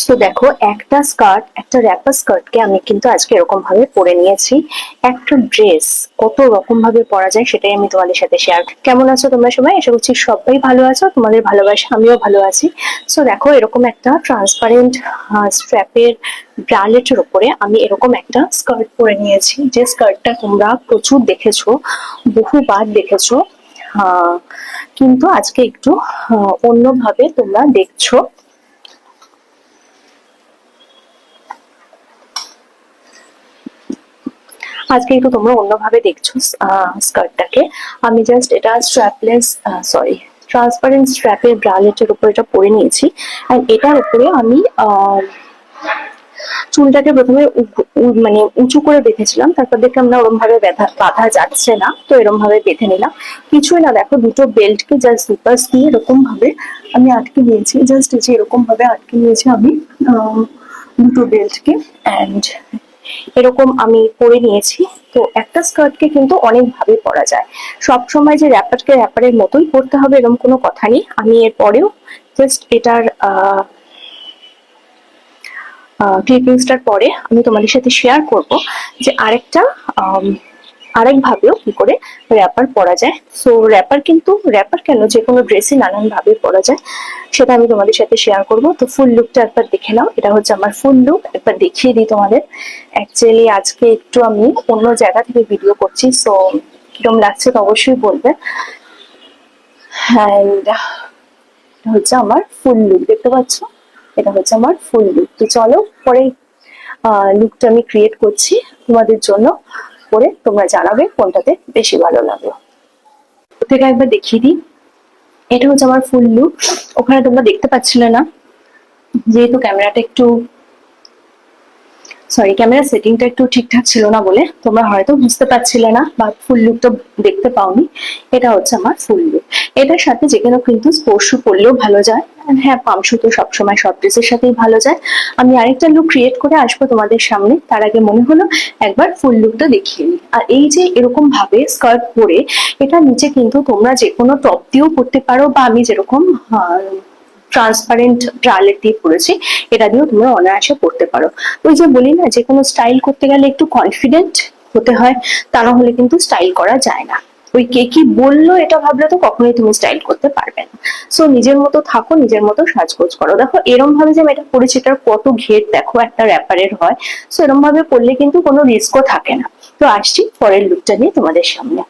তো দেখো, একটা স্কার্ট, একটা র্যাপার স্কার্টকে আমি কিন্তু আজকে এরকম ভাবে পরে নিয়েছি। একটা ড্রেস কত রকম ভাবে পরা যায় সেটাই আমি তোমাদের সাথে শেয়ার। কেমন আছো তোমরা সবাই? আশা করছি সবাই ভালো আছো, তোমাদের ভালোবাসা আমিও ভালো আছি। সো দেখো, এরকম একটা ট্রান্সপারেন্ট স্ট্র্যাপের ব্রালেটের উপরে আমি এরকম একটা স্কার্ট পরে নিয়েছি, যে স্কার্টটা তোমরা প্রচুর দেখেছো, বহুবার দেখেছো। কিন্তু আজকে একটু অন্যভাবে তোমরা দেখছো। আজকে একটু তোমরা অন্যভাবে দেখছো স্কার্টটাকে। আমি জাস্ট এটা স্ট্র্যাপলেস, সরি, ট্রান্সপারেন্ট স্ট্র্যাপের ব্রালেটের উপর এটা পরে নিয়েছি। আর এটার উপরে আমি চুলটাকে প্রথমে মানে উঁচু করে বেঁধেছিলাম, তারপর দেখলাম না ওরম ভাবে বাঁধা যাচ্ছে না, তো এরম ভাবে বেঁধে নিলাম। কিছুই না, দেখো দুটো বেল্টকে জাস্ট জিপার্স দিয়ে এরকম ভাবে আমি আটকে নিয়েছি, জাস্ট এই যে এরকম ভাবে আটকে নিয়েছি আমি দুটো বেল্টকে। অ্যান্ড এরকম আমি পরে নিয়েছি। তো একটা স্কার্টকে কিন্তু অনেক ভাবে পরা যায়, সব সময় যে র্যাপারকে র্যাপারের মতোই পরতে হবে এরকম কোনো কথা নেই। আমি এর পরেও জাস্ট এটার ক্লিপিংসটার পরে আমি তোমাদের সাথে শেয়ার করব যে আরেক ভাবেও কি করে র্যাপার পরা যায়। সো র্যাপার কেন, যে কোনো ড্রেসই নানান ভাবে পরা যায়, সেটা আমি তোমাদের সাথে শেয়ার করব। তো ফুল লুকটা একবার দেখে নাও, এটা হচ্ছে আমার ফুল লুক। একবার দেখিয়ে দিই তোমাদের। অ্যাকচুয়ালি আজকে একটু আমি অন্য জায়গা থেকে ভিডিও করছি, সো কিরম লাগছে তো অবশ্যই বলবে। অ্যান্ড হচ্ছে আমার ফুল লুক, দেখতে পাচ্ছ, এটা হচ্ছে আমার ফুল লুক। তো চলো পরে লুকটা আমি ক্রিয়েট করছি তোমাদের জন্য, করে তোমরা জানাবে কোনটাতে বেশি ভালো লাগলো। থেকে একবার দেখিয়ে দিই, এটা হচ্ছে আমার ফুল লুক। ওখানে তোমরা দেখতে পাচ্ছিলে না, যেহেতু ক্যামেরা সেটিংটা একটু ঠিকঠাক ছিল না বলে তোমরা হয়তো বুঝতে পারছিলে না বা ফুল লুকটা দেখতে পাওনি। এটা হচ্ছে আমার ফুল লুক। এটার সাথে যে কোনো কিন্তু স্পোর্টস শু পরলেও ভালো যায়। হ্যাঁ, পাম্প শু তো সবসময় সব ড্রেসের সাথেই ভালো যায়। আমি আরেকটা লুক ক্রিয়েট করে আসবো তোমাদের সামনে, তার আগে মনে হলো একবার ফুল লুকটা দেখিয়ে নিই। আর এই যে এরকম ভাবে স্কার্ট পরে, এটা নিচে কিন্তু তোমরা যে কোনো টপ দিয়েও পরতে পারো, বা আমি যেরকম ট্রান্সপারেন্ট ব্রালেট দিয়ে পরেছি, এটা দিয়েও তোমরা অনায়াসে পড়তে পারো। ওই যে বলি না, যে কোনো স্টাইল করতে গেলে একটু কনফিডেন্ট হতে হয়, তা না হলে কিন্তু স্টাইল করা যায় না। ওই কে কি বললো এটা ভাবলে তো কখনোই তুমি স্টাইল করতে পারবে না। সো নিজের মতো থাকো, নিজের মতো সাজগোজ করো। দেখো এরম ভাবে যে আমি এটা পরেছি, এটার কত ঘের দেখো একটা র্যাপারের হয়। সো এরম ভাবে পরলে কিন্তু কোনো রিস্কও থাকে না। তো আসছি পরের লুকটা নিয়ে তোমাদের সামনে।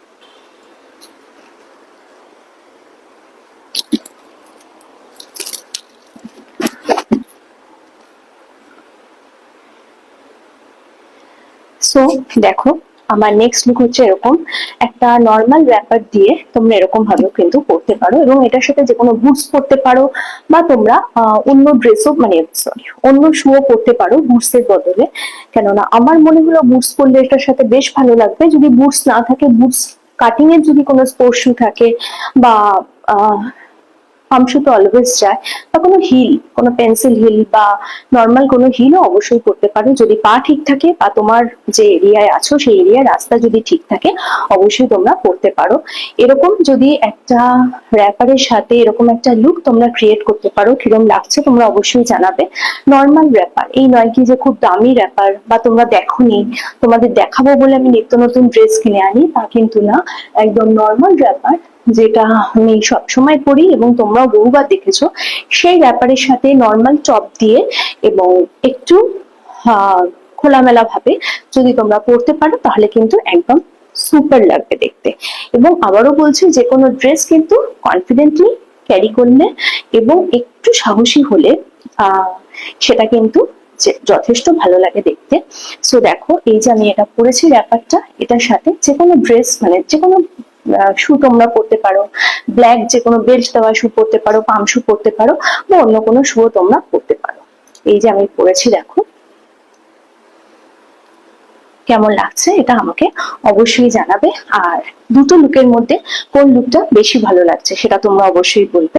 সো দেখো, আমার নেক্সট লুক হচ্ছে এরকম একটা নর্মাল র্যাপার দিয়ে তোমরা এরকম ভাবেও কিন্তু পরতে পারো, এবং এটার সাথে যে কোনো বুটস পরতে পারো, বা তোমরা অন্য ড্রেসও, মানে সরি, অন্য শুও পরতে পারো বুটস এর বদলে। কেননা আমার মনে হলো বুটস পরলে এটার সাথে বেশ ভালো লাগবে। যদি বুটস না থাকে, বুটস কাটিং এর যদি কোনো স্পোর্টস শু থাকে, বা পাম্পশু তো অলওয়েজ যায়, বা কোনো হিল, কোনো পেন্সিল হিল বা নর্মাল কোনো হিলও অবশ্যই পরতে পারো, যদি পা ঠিক থাকে বা তোমার যে এরিয়ায় আছো সেই এরিয়ার রাস্তা যদি ঠিক থাকে, অবশ্যই তোমরা পরতে পারো। এরকম যদি একটা র্যাপারের সাথে এরকম একটা লুক তোমরা ক্রিয়েট করতে পারো, কিরকম লাগছে তোমরা অবশ্যই জানাবে। নর্মাল র্যাপার, এই নয় কি যে খুব দামি র্যাপার, বা তোমরা দেখোনি, তোমাদের দেখাবো বলে আমি নিত্য নতুন ড্রেস কিনে আনি, তা কিন্তু না। একদম নর্মাল র্যাপার, যেটা আমি সবসময় পরি এবং তোমরাও বহুবার দেখেছো, সেই র্যাপারের সাথে নর্মাল টপ দিয়ে এবং একটু খোলামেলা ভাবে যদি তোমরা পরতে পারো, তাহলে কিন্তু একদম সুপার লাগবে দেখতে। এবং আবারও বলছি, যে কোনো ড্রেস কিন্তু কনফিডেন্টলি ক্যারি করলে এবং একটু সাহসী হলে সেটা কিন্তু যথেষ্ট ভালো লাগে দেখতে। সো দেখো, এই যে আমি এটা পরেছি র্যাপারটা, এটার সাথে যে কোনো ড্রেস, মানে যে কোনো শু তোমরা পরতে পারো, ব্ল্যাক যে কোনো বেল্ট দেওয়া শু পরতে পারো, পাম শু পরতে পারো, বা অন্য কোনো শুও তোমরা পরতে পারো। এই যে আমি পরেছি, দেখো কেমন লাগছে এটা আমাকে অবশ্যই জানাবে। আর দুটো লুকের মধ্যে কোন লুকটা বেশি ভালো লাগছে সেটা তোমরা অবশ্যই বলবে।